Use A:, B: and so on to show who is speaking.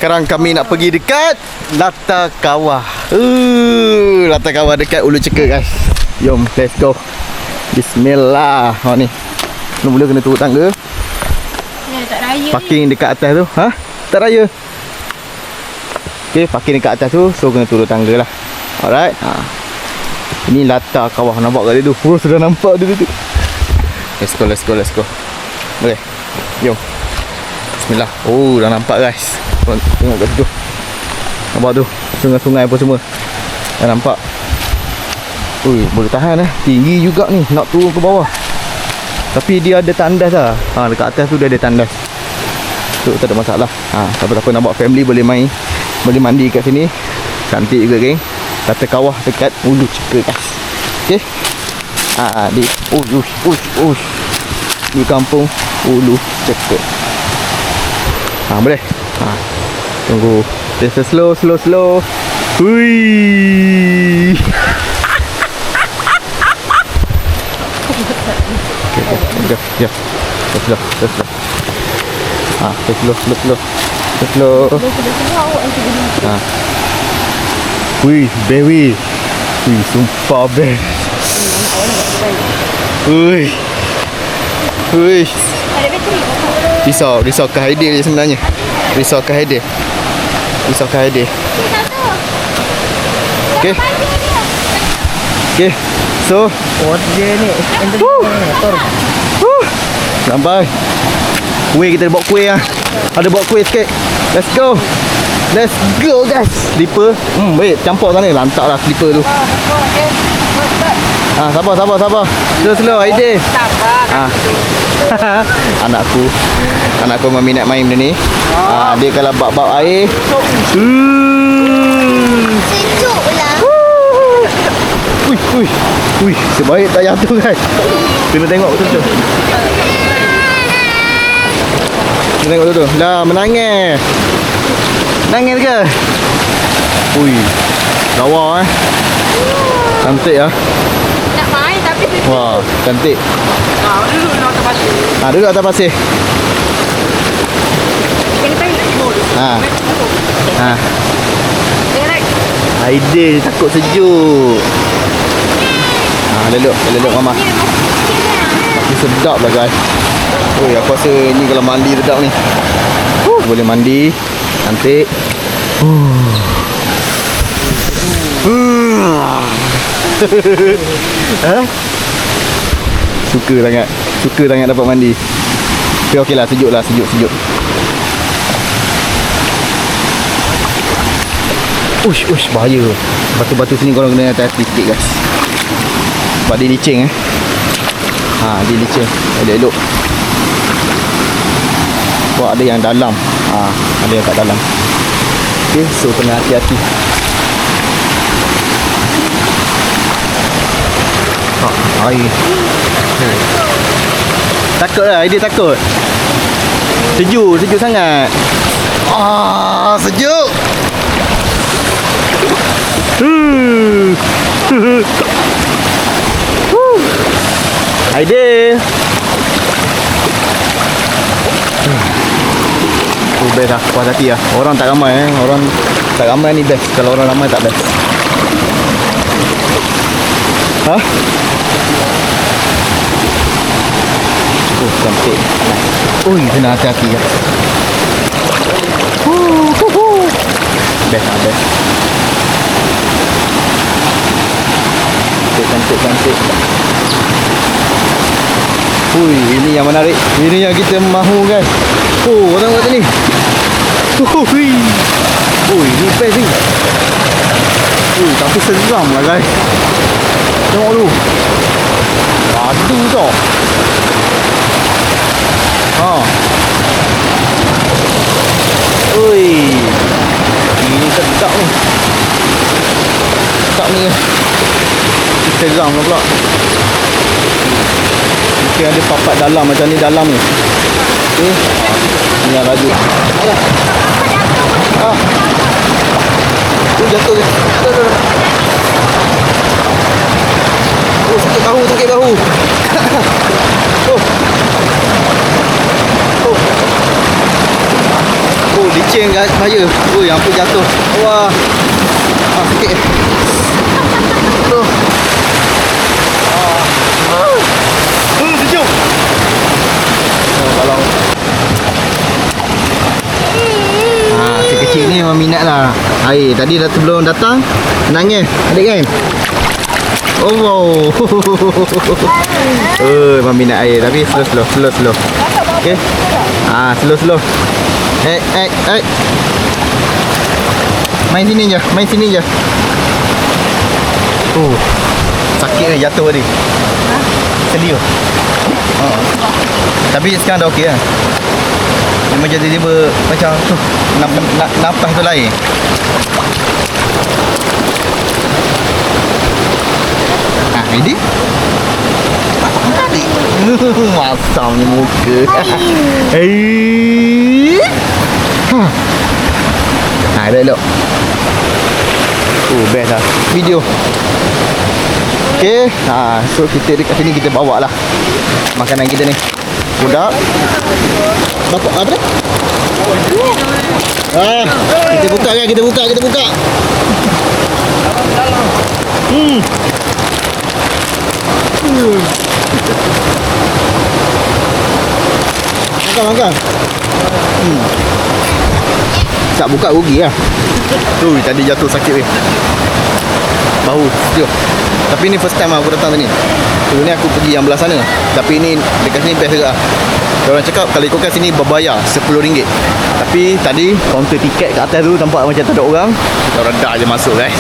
A: Sekarang kami nak pergi dekat Latar Kawah. Latar Kawah dekat Ulu Ceka guys. Jom, let's go. Bismillah. Ni mula kena turun tangga.
B: Tak raya.
A: Parking dekat atas tu. Ha? Tak raya. Okay, parking dekat atas tu. So kena turun tangga lah. Alright. Ini Latar Kawah. Nampak kat dia tu. Sudah nampak dia tu. Let's go. Okay, jom. Bismillah. Dah nampak guys. Tengok kat situ. Nampak tu. Sungai-sungai apa semua. Dah nampak. Boleh tahan Tinggi juga ni. Nak turun ke bawah. Tapi dia ada tandas lah. Dekat atas tu dia ada tandas. So tak ada masalah. Siapa-siapa nak bawa family boleh main. Boleh mandi kat sini. Cantik juga geng. Latar Kawah dekat Ulu Ceka guys. Okay. Di di kampung Ulu Ceka. Boleh. Tunggu. Just slow. Hui. Okay. Slow. Slow. Hui, baby. Sumpah best. Hui.
B: Ada bateri.
A: Risau ke Haidir je sebenarnya. Risau ke Haidir. Okay. So
C: dia ni
A: sampai. Kita bawa kuih Ada bawa kuih sikit. Let's go guys. Slipper baik campur sana. Lantak lah slipper tu. Sabar. Slow Aidil. Anakku meminat main benda ni. Dia kalau bab air
B: Sejuk lah.
A: Ui, sebaik tak jatuh guys. Kena tengok betul-betul. Dah menangis. Nangis ke? Ui, lawa cantik
B: Nak main tapi
A: Wah, cantik. Duduk atas pasir.
B: kena tarik dulu.
A: Aidil takut sejuk. Lelok mama. Tapi sedap lah guys. Aku rasa ni kalau mandi sedap ni. Boleh mandi. Cantik. Suka sangat dapat mandi. Tapi okey lah, sejuk. Ush, bahaya. Batu-batu sini korang kena hati-hati sikit guys. Sebab dia licin dia licin. Elok-elok. Sebab ada yang dalam. Ada yang kat dalam. Okay, so kena hati-hati. Air. Takut lah, dia takut. Sejuk sangat. Sejuk. Aidil. Best lah, puas hati lah. Orang tak ramai Orang tak ramai ni best. Kalau orang ramai tak best. Cantik. Kena hati-hati lah. Best. Cantik. Ini yang menarik. Ini yang kita mahu guys. Tengok kat ni. Ni best ni. Tapi seram lah guys. Tengok dulu. Padu tau. Ini sedap ni. Seram lah pula. Mungkin ada papat dalam macam ni dalam ni. Ni yang laju. Jatuh. Sakit bahu. kucing kat saya. Ui, hampir jatuh. Wah. Sikit. Aduh. Sejuk. Tolong. Si kecil ni memang minat lah air. Tadi dah sebelum datang nangis adik kan. Oh. Memang minat air. Tapi slow. Okay. Slow. Main sini je. Sakit ni jatuh tadi. Sedih. Tapi sekarang dah okey lah. Memang jadi tiba macam tu nafas tu lain. Ini tadi masam ni muka. Elok. Best lah video. Okay. So kita dekat sini kita bawa lah makanan kita ni. Budak bapak apa dah? Kita buka kan, kita buka. Makan. Tak buka rugi lah. Tu tadi jatuh sakit weh. Bau sejuk. Tapi ni first time aku datang sini. Sebenarnya aku pergi yang belah sana. Tapi ni dekat sini best juga. Orang cakap kalau ikutkan sini berbayar RM10. Tapi tadi kaunter tiket kat atas tu nampak macam tak ada orang. Kita redak je masuk guys.